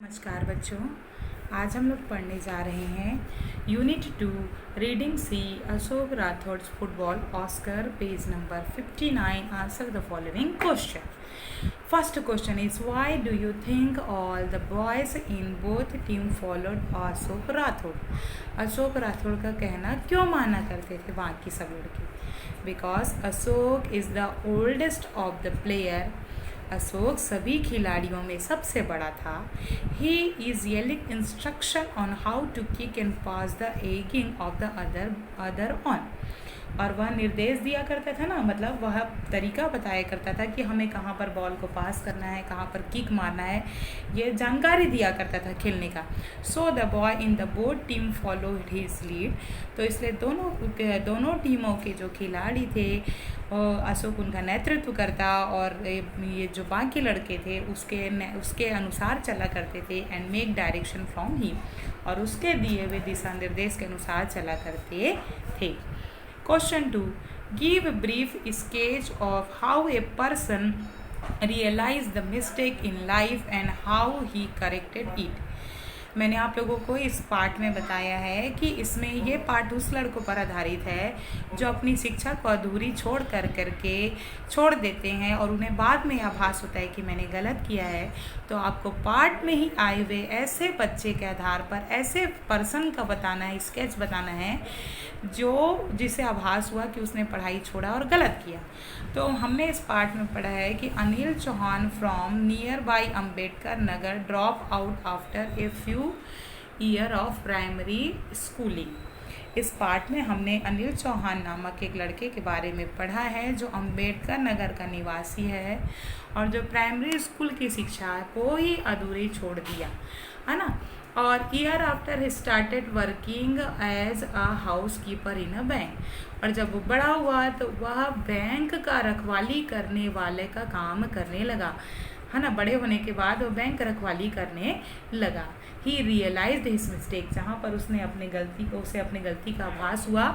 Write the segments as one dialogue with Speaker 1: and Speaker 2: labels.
Speaker 1: नमस्कार बच्चों, आज हम लोग पढ़ने जा रहे हैं unit 2 reading C Ashok Rathore football Oscar page number 59। Answer the following question. First question is why do you think all the boys in both team followed Ashok Rathore. Ashok Rathore का कहना क्यों माना करते थे बाकी सब लड़के? Because Ashok is the oldest of the player. Ashok सभी खिलाड़ियों में सबसे बड़ा था। He is yelling instruction on how to kick and pass the egging of the other on. और वह निर्देश दिया करता था ना, मतलब वह तरीका बताया करता था कि हमें कहाँ पर बॉल को पास करना है, कहाँ पर किक मारना है, ये जानकारी दिया करता था खेलने का। So the boy in the both team follow his lead. तो इसलिए दोनों टीमों के जो खिलाड़ी थे अशोक उनका नेतृत्व करता और ये जो बाकी लड़के थे उसके अनुसार चला करते थे। And make direction from he, और उसके दिए हुए दिशा निर्देश के अनुसार चला करते थे। Question 2. Give a brief sketch of how a person realized the mistake in life and how he corrected it. मैंने आप लोगों को इस पार्ट में बताया है कि इसमें ये पार्ट उस लड़कों पर आधारित है जो अपनी शिक्षा को अधूरी छोड़ देते हैं और उन्हें बाद में आभास होता है कि मैंने गलत किया है। तो आपको पार्ट में ही आए हुए ऐसे बच्चे के आधार पर ऐसे पर्सन का बताना है, स्केच बताना है जिसे आभास हुआ कि उसने पढ़ाई छोड़ा और गलत किया। तो हमने इस पार्ट में पढ़ा है कि Anil Chauhan from near by Ambedkar Nagar drop out after a few year of primary schooling. इस पार्ट में हमने अनिल चौहान नामक एक लड़के के बारे में पढ़ा है जो अम्बेडकर नगर का निवासी है और जो प्राइमरी स्कूल की शिक्षा को ही अधूरी छोड़ दिया, है ना। और year after he started working as a house keeper in a bank. और जब वो बड़ा हुआ तो वह बैंक का रखवाली करने वाले का काम करने लगा, है ना। बड़े होने के बाद वो बैंक रखवाली करने लगा। ही रियलाइज्ड हिज मिस्टेक, जहाँ पर उसे अपनी गलती का आभास हुआ,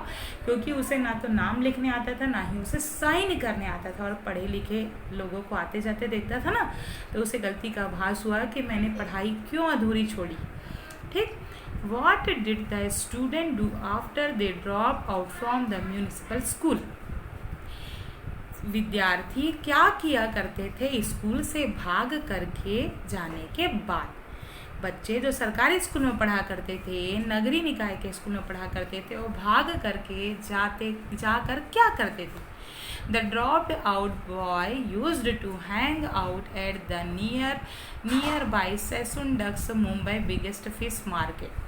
Speaker 1: क्योंकि उसे ना तो नाम लिखने आता था ना ही उसे साइन करने आता था। और पढ़े लिखे लोगों को आते जाते देखता था ना, तो उसे गलती का आभास हुआ कि मैंने पढ़ाई क्यों अधूरी छोड़ी। ठीक। What did the student do after they drop out from the municipal school? विद्यार्थी क्या किया करते थे स्कूल से भाग करके जाने के बाद? बच्चे जो सरकारी स्कूल में पढ़ा करते थे, नगरीय निकाय के स्कूल में पढ़ा करते थे, वो भाग करके जाकर क्या करते थे? The dropped out boy used to hang out at the nearby Sassoon Ducks, Mumbai biggest fish market.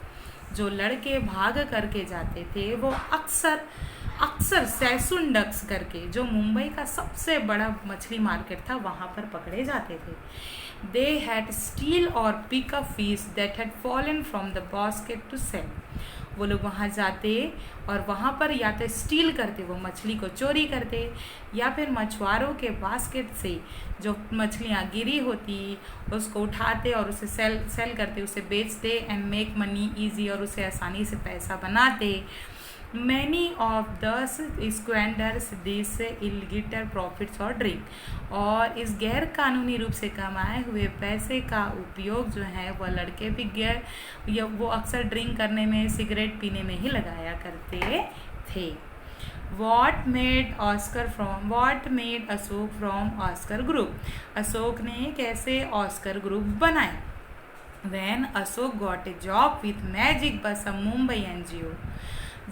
Speaker 1: जो लड़के भाग करके जाते थे वो अक्सर सैसुन डक्स करके, जो मुंबई का सबसे बड़ा मछली मार्केट था, वहाँ पर पकड़े जाते थे। They had steal or pick up fish that had fallen from the basket to sell. वो लोग वहाँ जाते और वहाँ पर या तो स्टील करते, वो मछली को चोरी करते, या फिर मछुआरों के बास्केट से जो मछलियाँ गिरी होती उसको उठाते और उसे सेल करते, उसे बेचते एंड मेक मनी ईजी, और उसे आसानी से पैसा बनाते। मैनी ऑफ दस स्क्वेंडर्स दिस इलगिटर प्रॉफिट्स और ड्रिंक, और इस गैर कानूनी रूप से कमाए हुए पैसे का उपयोग जो है वह लड़के भी वो अक्सर ड्रिंक करने में, सिगरेट पीने में ही लगाया करते थे। What made Ashok from Oscar group? Ashok ने कैसे ऑस्कर ग्रुप बनाए? When Ashok got a job with magic बस मुंबई NGO।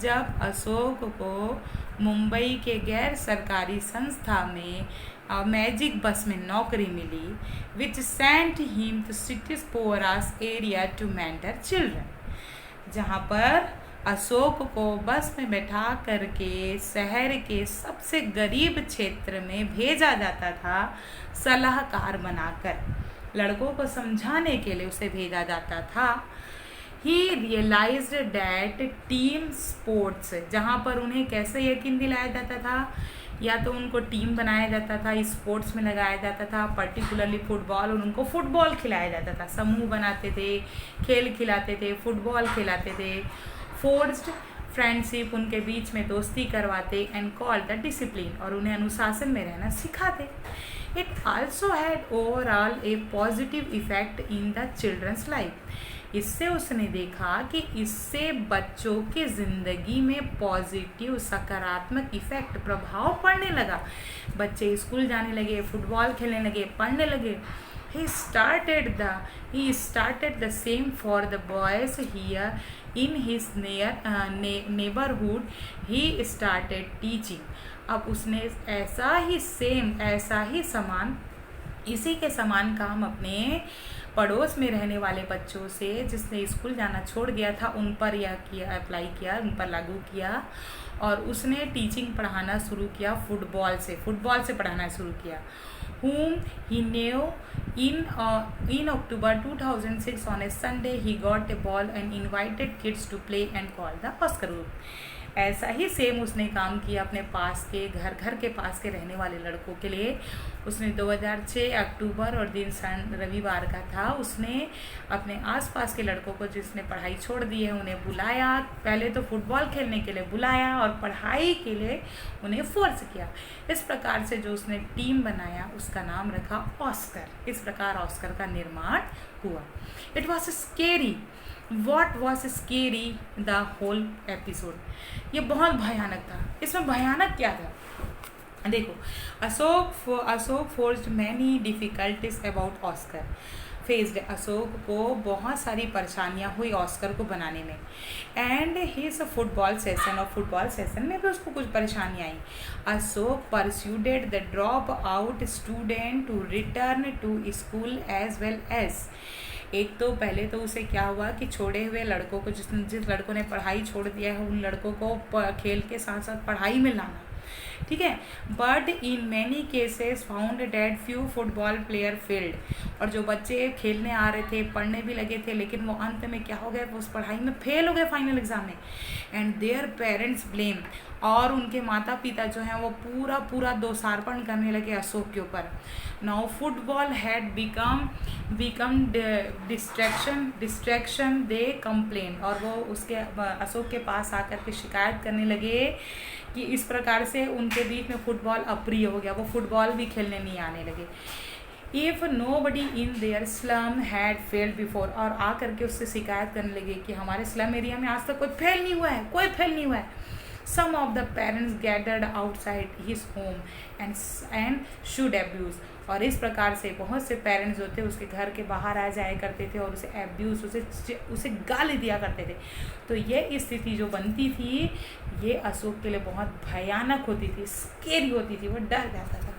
Speaker 1: जब अशोक को मुंबई के गैर सरकारी संस्था में मैजिक बस में नौकरी मिली, which sent him to city's poorest area to mentor children, जहाँ पर अशोक को बस में बैठा करके शहर के सबसे गरीब क्षेत्र में भेजा जाता था, सलाहकार बनाकर लड़कों को समझाने के लिए उसे भेजा जाता था। ही रियलाइज्ड डैट टीम स्पोर्ट्स, जहाँ पर उन्हें कैसे यकीन दिलाया जाता था, या तो उनको टीम बनाया जाता था, स्पोर्ट्स में लगाया जाता था, पर्टिकुलरली फुटबॉल, और उनको फुटबॉल खिलाया जाता था। समूह बनाते थे, खेल खिलाते थे, फुटबॉल खिलाते थे। फोर्स्ड फ्रेंडशिप, उनके बीच में दोस्ती करवाते, एंड कॉल्ड द डिसिप्लिन, और उन्हें अनुशासन में रहना सिखाते। It also had overall a positive effect in the children's life. इससे उसने देखा कि इससे बच्चों के ज़िंदगी में पॉजिटिव सकारात्मक इफेक्ट प्रभाव पड़ने लगा. बच्चे स्कूल जाने लगे, फुटबॉल खेलने लगे, पढ़ने लगे. He started the same for the boys here in his neighborhood. He started teaching. अब उसने ऐसा ही समान इसी के समान काम अपने पड़ोस में रहने वाले बच्चों से, जिसने स्कूल जाना छोड़ दिया था, उन पर यह किया, अप्लाई किया, उन पर लागू किया. और उसने टीचिंग पढ़ाना शुरू किया, फुटबॉल से पढ़ाना शुरू किया. Whom he knew in October 2006 on a Sunday he got a ball and invited kids to play and called the Oscar group. ऐसा ही सेम उसने काम किया अपने पास के घर के पास के रहने वाले लड़कों के लिए. उसने 2006 अक्टूबर और दिन रविवार का था. उसने अपने आसपास के लड़कों को जिसने पढ़ाई छोड़ दी है उन्हें बुलाया. पहले तो फुटबॉल खेलने के लिए बुलाया और पढ़ाई के लिए उन्हें फोर्स किया. इस प्रकार से जो उसने टीम बनाया उसका नाम रखा ऑस्कर. इस प्रकार ऑस्कर का निर्माण हुआ. It was scary. What was scary the whole episode. ये बहुत भयानक था. इसमें भयानक क्या था देखो. Ashok forced many difficulties about Oscar. Faced. Ashok को बहुत सारी परेशानियां हुई ऑस्कर को बनाने में. एंड हिज फुटबॉल सेशन, और फुटबॉल सेशन में भी उसको कुछ परेशानियाँ आई. Ashok persuaded the drop out student to return to school as well as. एक तो पहले तो उसे क्या हुआ कि छोड़े हुए लड़कों को, जिस लड़कों ने पढ़ाई छोड़ दिया है उन लड़कों को खेल के साथ साथ पढ़ाई में लाना. ठीक है. But in many cases found date few football player failed. और जो बच्चे खेलने आ रहे थे, पढ़ने भी लगे थे, लेकिन वो अंत में क्या हो गए, वो उस पढ़ाई में फेल हो गए फाइनल एग्जाम में. And their parents blame. और उनके माता पिता जो हैं वो पूरा दोषारोपण करने लगे अशोक के ऊपर. Now football had become distraction they complain. और वो उसके अशोक के पास आकर के शिकायत करने लगे कि इस प्रकार से उनके बीच में फुटबॉल अप्रिय हो गया. वो फुटबॉल भी खेलने नहीं आने लगे. If nobody in their slum had failed before. और आकर के उससे शिकायत करने लगे कि हमारे स्लम एरिया में आज तक कोई फेल नहीं हुआ है. Some of the parents gathered outside his home and should abuse. और इस प्रकार से बहुत से पेरेंट्स जो थे उसके घर के बाहर आ जाया करते थे और उसे गाली दिया करते थे. तो ये स्थिति जो बनती थी ये अशोक के लिए बहुत भयानक होती थी, स्केरी होती थी. वो डर जाता था.